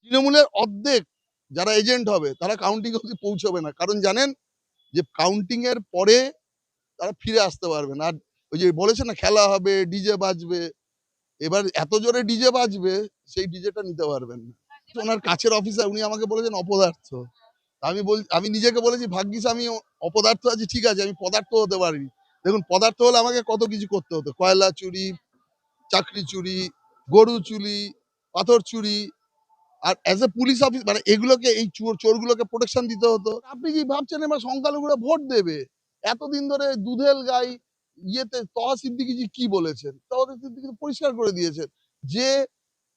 তৃণমূলের অর্ধেক যারা এজেন্ট হবে তারা কাউন্টিং অবধি পৌঁছবে না, কারণ জানেন যে কাউন্টিং এর পরে তারা ফিরে আসতে পারবে না। আর ওই যে বলেছে না খেলা হবে, ডিজে বাজবে, এবার এত জোরে ডিজে বাজবে সেই ডিজেটা নিতে পারবেন না। ওনার কাছের অফিসার উনি আমাকে বলেছেন অপদার্থ। আমি নিজেকে বলেছি ভাগ্যিস আমি অপদার্থ আছি, ঠিক আছে, আমি পদার্থ হতে পারিনি। দেখুন পদার্থ হলে আমাকে কত কিছু করতে হতো, কয়লা চুরি, চাকরি চুরি, গরু চুরি, পাথর চুরি। আর অ্যাজ এ পুলিশ অফিস মানে এগুলোকে এই চোরগুলোকে প্রোটেকশন দিতে হতো। আপনি কি ভাবছেন এবার সংখ্যালঘুরা ভোট দেবে? এতদিন ধরে দুধেল গাই ইয়েতে তহা সিদ্দিকী কি বলেছেন? তহা সিদ্দিকী পরিষ্কার করে দিয়েছেন যে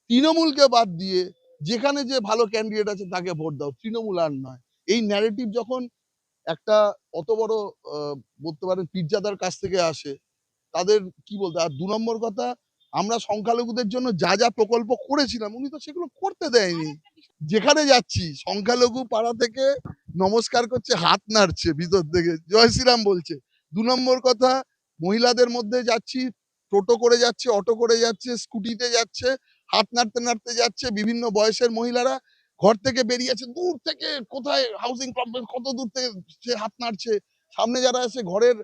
তৃণমূলকে বাদ দিয়ে যেখানে যে ভালো ক্যান্ডিডেট আছে তাকে ভোট দাও, তৃণমূল আর নয়। এই ন্যারেটিভ যখন একটা অত বড় বলতে পারেন পীরজাদার কাছ থেকে আসে, তাদের কি বলতে। আর ২ নম্বর কথা, আমরা সংখ্যালঘুদের জন্য যা যা প্রকল্প করেছিলাম উনি তো সেগুলো করতে দেয়নি। যেখানে যাচ্ছি সংখ্যালঘু পাড়া থেকে নমস্কার করছে, হাত নাড়ছে ভিতর থেকে, জয় শ্রীরাম বলছে। ২ নম্বর কথা, মহিলাদের মধ্যে যাচ্ছি, টোটো করে যাচ্ছে, অটো করে যাচ্ছে, স্কুটিতে যাচ্ছে, হাত নাড়তে নাড়তে যাচ্ছে। বিভিন্ন বয়সের মহিলারা ঘর থেকে বেরিয়েছে, দূর থেকে কোথায় হাউসিং কমপ্লেক্স কত দূর থেকে সে হাত নাড়ছে। সামনে যারা আছে ঘরের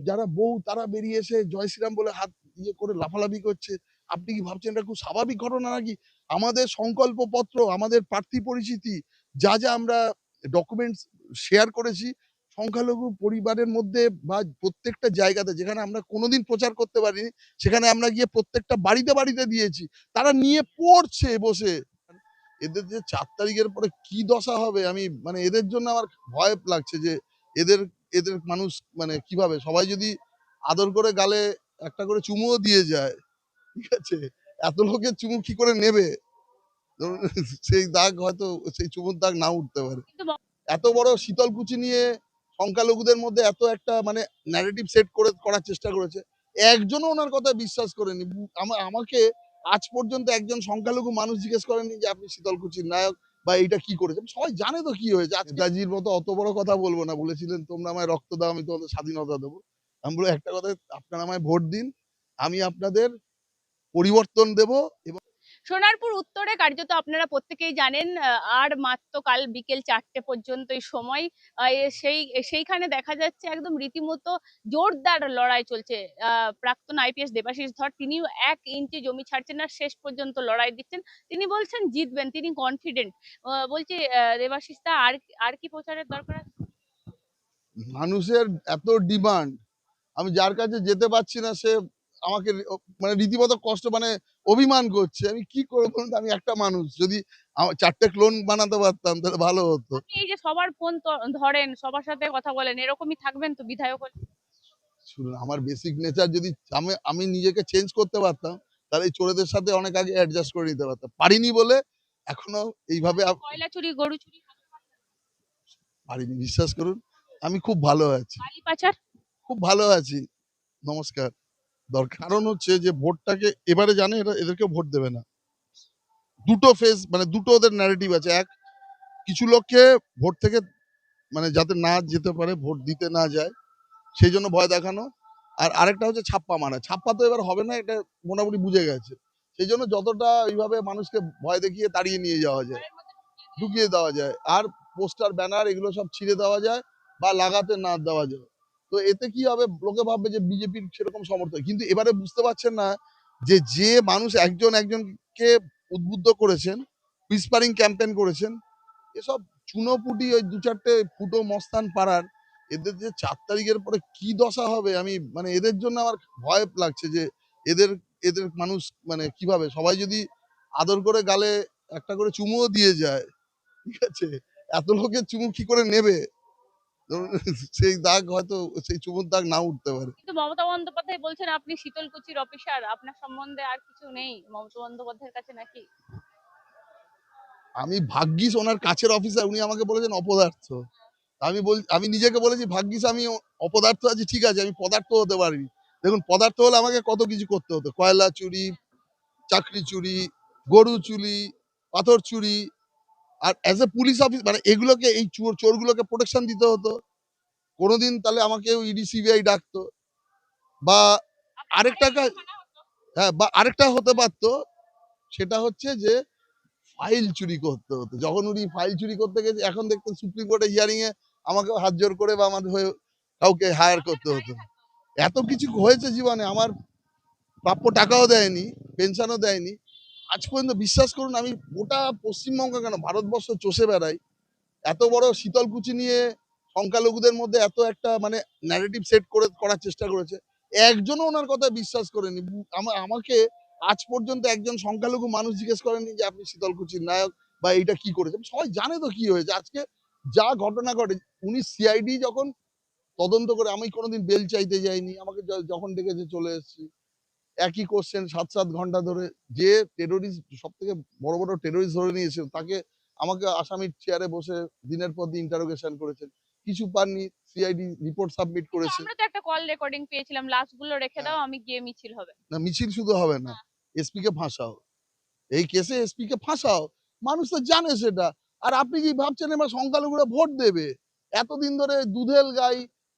যারা বউ তারা বেরিয়ে এসে জয় শ্রীরাম বলে হাত ইয়ে করে লাফালাফি করছে। আপনি কি ভাবছেন এটা খুব স্বাভাবিক ঘটনা নাকি? আমাদের সংকল্পপত্র, আমাদের প্রার্থী পরিচিতি, যা যা আমরা ডকুমেন্টস শেয়ার করেছি সংখ্যালঘু পরিবারের মধ্যে বা প্রত্যেকটা জায়গাতে যেখানে আমরা কোনোদিন প্রচার করতে পারিনি, সেখানে আমরা গিয়ে প্রত্যেকটা বাড়িতে বাড়িতে দিয়েছি। তারা নিয়ে পড়ছে বসে। এদের যে ৪ তারিখের পরে কি দশা হবে, আমি মানে এদের জন্য আমার ভয় লাগছে যে এদের এদের মানুষ মানে কিভাবে, সবাই যদি আদর করে গালে একটা করে চুমুও দিয়ে যায়, ঠিক আছে, এত লোকের চুমু কি করে নেবে? ধরুন সেই দাগ হয়তো সেই চুমুর দাগ নাও উঠতে পারে। এত বড় শীতলকুচি নিয়ে সংখ্যালঘুদের মধ্যে এত একটা মানে ন্যারেটিভ সেট করার চেষ্টা করেছে, একজনও ওনার কথা বিশ্বাস করেনি। আমাকে আজ পর্যন্ত একজন সংখ্যালঘু মানুষ জিজ্ঞেস করেনি যে আপনি শীতলকুচির নায়ক বা এইটা কি করেছে। সবাই জানে তো কি হয়েছে। নেতাজির মতো অত বড় কথা বলবো না, বলেছিলেন তোমরা আমায় রক্ত দাও আমি তোমাদের স্বাধীনতা দেবো। আমি বলি একটা কথা, আপনারা আমায় ভোট দিন, আমি আপনাদের পরিবর্তন দেব। এবং সোনারপুর উত্তরে কার্যত আপনারা প্রত্যেকেই জানেন আর মাত্র কাল বিকেল 4টে পর্যন্তই সময়। সেইখানে দেখা যাচ্ছে একদম রীতিমতো জোরদার লড়াই চলছে। প্রাক্তন আইপিএস দেবাশিস ধর তিনিও 1 ইঞ্চি জমি ছাড়ছেন না, শেষ পর্যন্ত লড়াই দিচ্ছেন। তিনি বলছেন জিতবেন, তিনি কনফিডেন্ট। বলছি দেবাশিস দা, আর কি প্রচারের দরকার আছে? মানুষের এত ডিমান্ড, আমি যার কাছে যেতে পারছি না সে আমাকে মানে রীতিমতো কষ্ট মানে অভিমান করছে। আমি কি করবো বলুন তো? আমি একটা মানুষ, যদি 4টে ক্লোন বানাতে পারতাম তাহলে ভালো হতো। আপনি এই যে সবার ফোন ধরেন, সবার সাথে কথা বলেন, এরকমই থাকবেন তো বিধায়ক হলে? শুনুন, আমার বেসিক নেচার যদি আমি নিজেকে চেঞ্জ করতে পারতাম তাহলে এই চোরেদের সাথে অনেক আগে অ্যাডজাস্ট করে নিতে পারতাম। পারিনি বলে এখনো এইভাবে কয়লা চুরি, গরু চুরি, পারিনি, বিশ্বাস করুন। আমি খুব ভালো আছি, বালি পাচার। খুব ভালো আছি। নমস্কার। কারণ হচ্ছে যে ভোটটাকে এবারে জানে এদেরকে ভোট দেবে না। দুটো ফেজ মানে দুটো ওদের ন্যারেটিভ আছে। এক, কিছু লোককে ভোট থেকে মানে যাতে না যেতে পারে, ভোট দিতে না যায় সেই জন্য ভয় দেখানো। আর আরেকটা হচ্ছে ছাপ্পা মারা। ছাপ্পা তো এবার হবে না, এটা মোটামুটি বুঝে গেছে। সেই জন্য যতটা ওইভাবে মানুষকে ভয় দেখিয়ে তাড়িয়ে নিয়ে যাওয়া যায়, ঢুকিয়ে দেওয়া যায়, আর পোস্টার ব্যানার এগুলো সব ছিঁড়ে দেওয়া যায় বা লাগাতে না দেওয়া যায়। তো এতে কি হবে, লোকে ভাববে যে বিজেপির সেরকম সমর্থন। কিন্তু এবারে বুঝতে পারছেন না যে যে মানুষ একজন একজনকে উদ্বুদ্ধ করেছেন, হুইসপারিং ক্যাম্পেইন করেছেন, এসব চুনোপুটি ওই ২-৪টে ফুটো মস্তান পাড়ার, এদের যে ৪ তারিখের পরে কি দশা হবে, আমি মানে এদের জন্য আমার ভয় লাগছে যে এদের এদের মানুষ মানে কিভাবে, সবাই যদি আদর করে গালে একটা করে চুমুও দিয়ে যায়, ঠিক আছে, এত লোকের চুমু কি করে নেবে? ধরুন সেই দাগ হয়তো সেই চুমুর দাগ নাও উঠতে পারে। কিন্তু মমতা বন্দ্যোপাধ্যায় বলছেন আপনি শীতলকুচির অফিসার, আপনার সম্বন্ধে আর কিছু নেই মমতা বন্দ্যোপাধ্যায়ের কাছে নাকি? আমি ভাগ্যিস ওনার কাছের অফিসার, উনি আমাকে বলেছেন অপদার্থ। আমি নিজেকে বলেছি ভাগ্যিস আমি অপদার্থ আছি, ঠিক আছে, আমি পদার্থ হতে পারিনি। দেখুন পদার্থ হলে আমাকে কত কিছু করতে হতো, কয়লা চুরি, চাকরি চুরি, গরু চুরি, পাথর চুরি। আর অ্যাজ এ পুলিশ অফিস মানে এগুলোকে এই চোরগুলোকে প্রোটেকশন দিতে হতো। কোনোদিন তাহলে আমাকে ইডি সিবিআই ডাকতো। বা আরেকটা কাজ, হ্যাঁ, বা আরেকটা হতে পারতো, সেটা হচ্ছে যে ফাইল চুরি করতে হতো। যখন উনি ফাইল চুরি করতে গেছে, এখন দেখতেন সুপ্রিম কোর্টে হিয়ারিং এ আমাকেও হাত জোর করে বা আমার হয়ে কাউকে হায়ার করতে হতো। এত কিছু হয়েছে জীবনে, আমার প্রাপ্য টাকাও দেয়নি, পেনশনও দেয়নি। আজ পর্যন্ত বিশ্বাস করুন, আমি গোটা পশ্চিমবঙ্গ কেন ভারতবর্ষ চষে বেড়াই। এত বড় শীতলকুচি নিয়ে সংখ্যালঘুদের মধ্যে এত একটা মানে ন্যারেটিভ সেট করে করার চেষ্টা করেছে, একজনও ওনার কথা বিশ্বাস করেনি। আমাকে আজ পর্যন্ত একজন সংখ্যালঘু মানুষ জিজ্ঞেস করেনি যে আপনি শীতলকুচির নায়ক বা এইটা কি করেছে। সবাই জানে তো কি হয়েছে। আজকে যা ঘটনা ঘটে, উনি সিআইডি যখন তদন্ত করে, আমি কোনোদিন বেল চাইতে যাইনি, আমাকে যখন ডেকেছে চলে এসেছি। একই কোশ্চেন ৭-৭ ঘন্টা ধরে। যে টেরোরিস্ট, সব থেকে বড় বড় টেরোরিস্ট ধরে নিয়েছে, তাকে আমাকে আসামির চেয়ারে বসে দিনের পর দিন ইন্টারোগেশন করেছেন, কিছু পাননি। সিআইডি রিপোর্ট সাবমিট কিন্তু করেছে। আমরা তো একটা কল রেকর্ডিং পেয়েছিলাম, লাস্ট গুলো রেখে হ্যাঁ, দাও, আমি গিয়ে মিছিল হবে। না মিছিল শুধু হবে না, এসপি কে ফাঁসাও, এই কেসে এসপি কে ফাঁসাও। মানুষ তো জানে সেটা। আর আপনি কি ভাবছেন এবার সংখ্যালঘুরা ভোট দেবে? এতদিন ধরে দুধেল গাই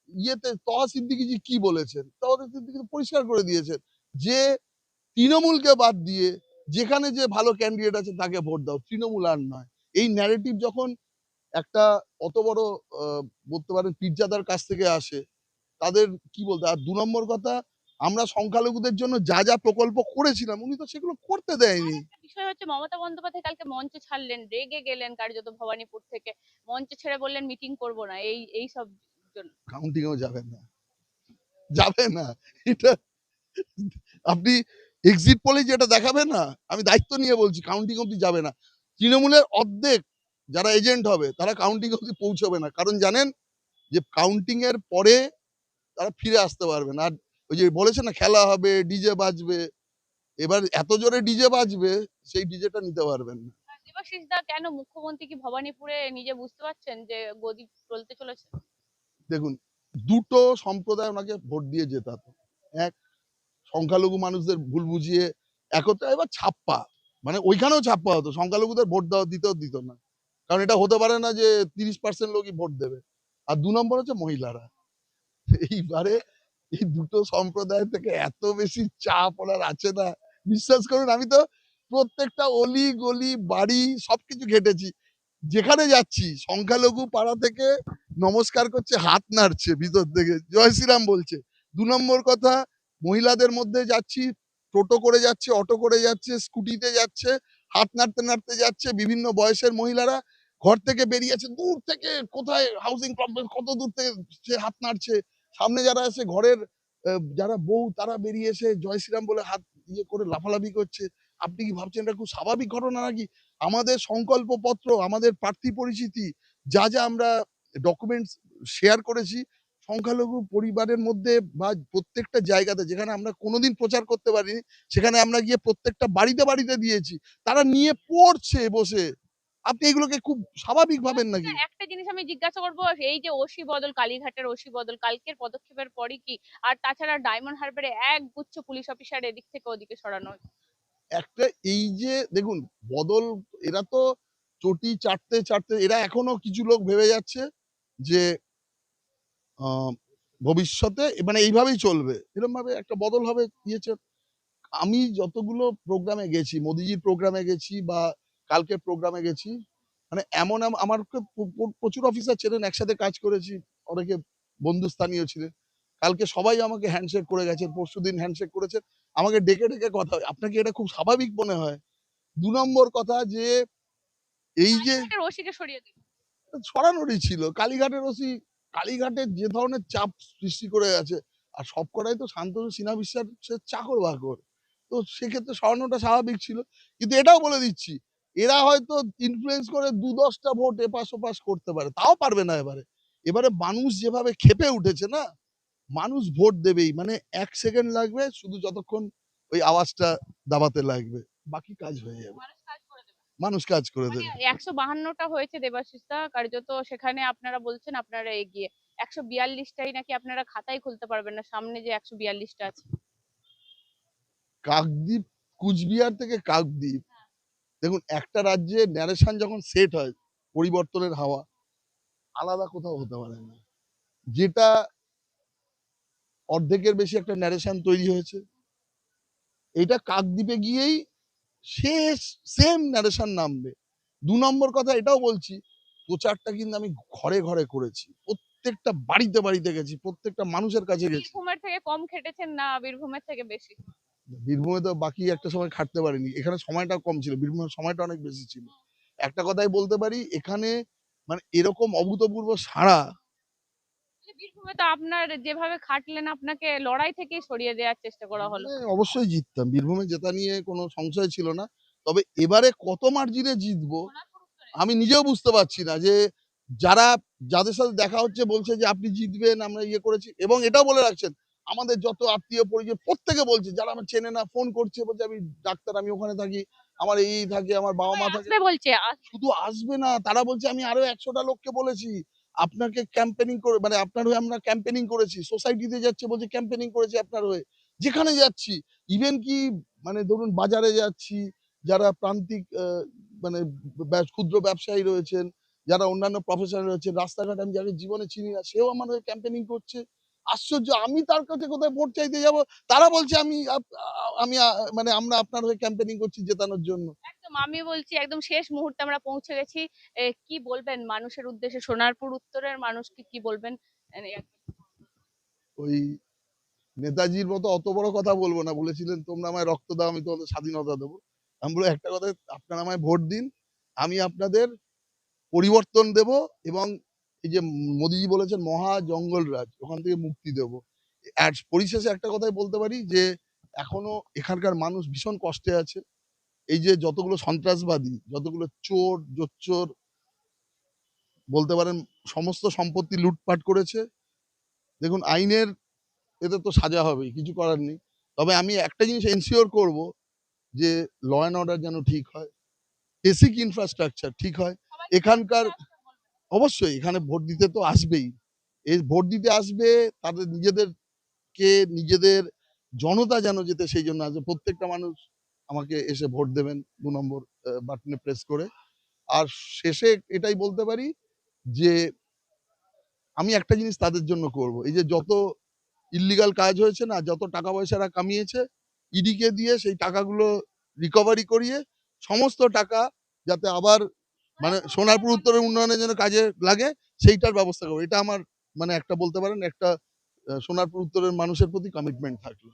ইয়েতে তহা সিদ্দিকী কি বলেছেন? তহা সিদ্দিকী তো পরিষ্কার করে দিয়েছেন যে তৃণমূলকে বাদ দিয়ে যেখানে যে ভালো ক্যান্ডিডেট আছে তাকে ভোট দাও, তৃণমূল আর নয়। এই ন্যারেটিভ যখন একটা অত বড় বলতে পারেন পীরজাদার কাছ থেকে আসে, তাদের কি বলতে। আর ২ নম্বর কথা, আমরা সংখ্যালঘুদের জন্য যা যা প্রকল্প করেছিলাম উনি তো সেগুলো করতে আর দেয়নি। একটা বিষয় হচ্ছে, মমতা বন্দ্যোপাধ্যায় কালকে মঞ্চ ছাড়লেন, রেগে গেলেন কার্যত ভবানীপুর থেকে, মঞ্চ ছেড়ে বললেন মিটিং করব না, এই সব জন্য। কাউন্টিংও যাবে না, যাবে না। এটা আপনি এক্সিট পোলে যেটা দেখাবে না, আমি দায়িত্ব নিয়ে বলছি, কাউন্টিং অব্দি যাবে না। তৃণমূলের অর্ধেক যারা এজেন্ট হবে তারা কাউন্টিং অব্দি পৌঁছবে না, কারণ জানেন যে কাউন্টিং এর পরে তারা ফিরে আসতে পারবে না। আর ওই যে বলেছে না খেলা হবে, ডিজে বাজবে, এবার এত জোরে ডিজে বাজবে, সেই ডিজেটা নিতে পারবেন না। দেবাশিস দা, কেন মুখ্যমন্ত্রী কি ভবানীপুরে নিজে বুঝতে পারছেন যে গদি চলতে চলেছে? দেখুন, দুটো সম্প্রদায় ওনাকে ভোট দিয়ে জেতাতো। এক, সংখ্যালঘু মানুষদের ভুল বুঝিয়ে একত্রে, এবার ছাপ্পা, মানে ওইখানেও ছাপ্পা হতো, সংখ্যালঘুদের ভোট দেওয়া দিতেও দিত না। কারণ এটা হতে পারে না যে ৩০% লোকই ভোট দেবে। আর ২ নম্বর হচ্ছে মহিলারা। এইবারে এই দুটো সম্প্রদায় থেকে এত বেশি চাপ ওনার আছে না, বিশ্বাস করুন। আমি তো প্রত্যেকটা অলি গলি বাড়ি সবকিছু ঘেটেছি, যেখানে যাচ্ছি সংখ্যালঘু পাড়া থেকে নমস্কার করছে, হাত নাড়ছে ভিতর থেকে, জয় শ্রীরাম বলছে। ২ নম্বর কথা, মহিলাদের মধ্যে যাচ্ছি, টোটো করে যাচ্ছে, অটো করে যাচ্ছে, স্কুটিতে যাচ্ছে, হাত নাড়তে নাড়তে যাচ্ছে। বিভিন্ন বয়সের মহিলারা ঘর থেকে বেরিয়েছে, দূর থেকে কোথায় হাউজিং কমপ্লেক্স, কত দূর থেকে সে হাত নাড়ছে। সামনে যারা আছে ঘরের যারা বউ, তারা বেরিয়ে এসে জয় শ্রীরাম বলে হাত ইয়ে করে লাফালাফি করছে। আপনি কি ভাবছেন এটা খুব স্বাভাবিক ঘটনা নাকি? আমাদের সংকল্পপত্র, আমাদের প্রার্থী পরিচিতি, যা যা আমরা ডকুমেন্টস শেয়ার করেছি, সংখ্যালঘু পরিবারের মধ্যে বা প্রত্যেকটা জায়গাতে যেখানে আমরা কোনোদিন প্রচার করতে পারিনি, সেখানে আমরা গিয়ে প্রত্যেকটা বাড়িতে বাড়িতে দিয়েছি। তারা নিয়ে পড়ছে বসে। আপনি এগুলোকে খুব স্বাভাবিক ভাবেন দেবাশিস দা, নাকি? একটা জিনিস আমি জিজ্ঞাসা করবো, এই যে ওসি বদল, কালীঘাটের ওসি বদল, কালকের পদক্ষেপের পরই কি, আর তাছাড়া ডায়মন্ড হারবারে এক গুচ্ছ পুলিশ অফিসার এদিক থেকে ওদিকে সরানো হচ্ছে? একটা এই যে দেখুন বদল, এরা তো চটি চাটতে চাটতে এরা এখনো কিছু লোক ভেবে যাচ্ছে যে ভবিষ্যতে মানে এইভাবেই চলবে, এরকম ভাবে একটা বদল হবে দিয়েছে। আমি যতগুলো প্রোগ্রামে গেছি, মোদিজির প্রোগ্রামে গেছি বা কালকের প্রোগ্রামে গেছি, মানে এমন আমার প্রচুর অফিসার ছিলেন, একসাথে কাজ করেছি, অনেকে বন্ধুস্থানীয় ছিলেন। কালকে সবাই আমাকে হ্যান্ডশেক করে গেছেন, পরশুদিন হ্যান্ডশেক করেছেন, আমাকে ডেকে ডেকে কথা হয়, আপনাকে এটা খুব স্বাভাবিক মনে হয়? ২ নম্বর কথা যে এই যে কালীঘাটের ওসিকে সরিয়ে দিন। সরানোরই ছিল। কালীঘাটের ওসি কালীঘাটের যে ধরনের চাপ সৃষ্টি করে আছে, আর সবকটাই তো শান্তনু সিনহা বিশ্বাসের চাকর-বাকর। তো সেক্ষেত্রে সরানোটা স্বাভাবিক ছিল। কিন্তু এটাও বলে দিচ্ছি, এরা হয়তো ইনফ্লুয়েন্স করে ২-১০ টা ভোট এপাশ-ওপাশ করতে পারে। তাও পারবে না এবারে। এবারে মানুষ যেভাবে ক্ষেপে উঠেছে না, মানুষ ভোট দেবেই। মানে ১ সেকেন্ড লাগবে শুধু, যতক্ষণ ওই আওয়াজটা দাবাতে লাগবে। বাকি কাজ হয়ে যাবে। মানুষ কাজ করে দেবে। মানুষ কাজ করে মানে দেবে। ১৫২টা হয়েছে দেবাশিস দা, কার্যত সেখানে আপনারা বলছেন আপনারা এগিয়ে। ১৪২টাই নাকি আপনারা খাতাই খুলতে পারবেন না, সামনে যে ১৪২টা আছে। কাকদ্বীপ, কুচবিহার থেকে কাকদ্বীপ, দেখুন একটা রাজ্যে ন্যারেশন যখন সেট হয়, পরিবর্তনের হাওয়া আলাদা কোথাও হতে পারে না। যেটা অর্ধেকের বেশি একটা ন্যারেশন তৈরি হয়েছে, এটা কাকদ্বীপে গিয়েই শেষ সেম ন্যারেশন নামবে। 2 নম্বর কথা এটাও বলছি, প্রচারটা কিন্তু আমি ঘরে, ঘরে করেছি। প্রত্যেকটা বাড়িতে, বাড়িতে গেছি। প্রত্যেকটা মানুষের কাছে গেছি। বীরভূমের থেকে কম খেটেছেন না বীরভূমের থেকে বেশি? বীরভূমে তো বাকি একটা সময় খাটতে পারিনি। এখানে সময়টা কম ছিল। বীরভূমের সময়টা অনেক বেশি ছিল। একটা কথাই বলতে পারি, এখানে মানে এরকম অভূতপূর্ব সাড়া। বীরভূমে তো আপনার যেভাবে খাটলেন আপনাকে লড়াই থেকেই সরিয়ে দেওয়ার চেষ্টা করা হলো। অবশ্যই জিততাম। বীরভূমে জেতা নিয়ে কোনো সংশয় ছিল না। তবে এবারে কত মার্জিনে জিতবো আমি নিজেও বুঝতে পারছি না যে যারা যাদের সাথে দেখা হচ্ছে বলছে যে আপনি জিতবেন, আমরা ইয়ে করেছি এবং এটাও বলে রাখছেন আমাদের যত আত্মীয় পরিজন প্রত্যেকে বলছে, যারা আমার চেনে না ফোন করছে, বলছে আমি ডাক্তার, আমি ওখানে থাকি, আমার এই থাকে, আমার বাবা মা থাকে। আসবে বলছে শুধু আসবে না, তারা বলছে আমি আরো 100টা লোককে বলেছি আপনাকে ক্যাম্পেনিং করে, মানে আপনার হয়ে আমরা ক্যাম্পেনিং করেছি, সোসাইটিতে যাচ্ছে বলছে ক্যাম্পেনিং করেছি আপনার হয়ে, যেখানে যাচ্ছি, ইভেন কি মানে ধরুন বাজারে যাচ্ছি, যারা প্রান্তিক মানে ক্ষুদ্র ব্যবসায়ী রয়েছেন, যারা অন্যান্য প্রফেশনাল রয়েছে, রাস্তাঘাট আমি যাকে জীবনে চিনি না, সেও আমার হয়ে ক্যাম্পেনিং করছে। আশ্চর্য, আমি তার কাছে কোথায় ভোট চাইতে যাব, তারা বলছে আমি মানে আমরা আপনার হয়ে ক্যাম্পেনিং করছি জেতানোর জন্য। একদম, আমি বলছি একদম শেষ মুহূর্তে আমরা পৌঁছে গেছি। কি বলবেন মানুষের উদ্দেশ্যে, সোনারপুর উত্তরের মানুষকে কি বলবেন? ওই নেতাজির মতো অত বড় কথা বলবো না, বলেছিলেন তোমরা আমায় রক্ত দাও আমি তোমাদের স্বাধীনতা দেবো। আমি বলে একটা কথা, আপনারা আমায় ভোট দিন, আমি আপনাদের পরিবর্তন দেব এবং এই যে মোদিজি বলেছেন মহা জঙ্গল রাজ, ওখান থেকে মুক্তি দেব। আর পরিশেষে একটা কথাই বলতে পারি যে এখনো এখানকার মানুষ ভীষণ কষ্টে আছে। এই যে যতগুলো সন্ত্রাসবাদী, যতগুলো চোর জোচ্চোর বলতে পারেন, সমস্ত সম্পত্তি লুটপাট করেছে, দেখুন আইনের এতে তো সাজা হবেই, কিছু করার নেই। তবে আমি একটা জিনিস এনশিওর করব যে ল অ্যান্ড অর্ডার যেন ঠিক হয়, বেসিক ইনফ্রাস্ট্রাকচার ঠিক হয়। এখানকার অবশ্যই এখানে ভোট দিতে তো আসবেই। এই ভোট দিতে আসবে, তাদের নিজেদেরকে নিজেদের জনতা যেন যেতে সেই জন্য আসবে। প্রত্যেকটা মানুষ আমাকে এসে ভোট দেবেন ২ নম্বর বাটনে প্রেস করে। আর শেষে এটাই বলতে পারি যে আমি একটা জিনিস তাদের জন্য করব। এই যে যত ইল্লিগাল কাজ হয়েছে না, যত টাকা পয়সা এরা কামিয়েছে, ইডিকে দিয়ে সেই টাকাগুলো রিকভারি করিয়ে সমস্ত টাকা যাতে আবার মানে সোনারপুর উত্তরের উন্নয়নের জন্য কাজে লাগে, সেইটার ব্যবস্থা করবো। এটা আমার মানে একটা বলতে পারেন একটা সোনারপুর উত্তরের মানুষের প্রতি কমিটমেন্ট থাকলো।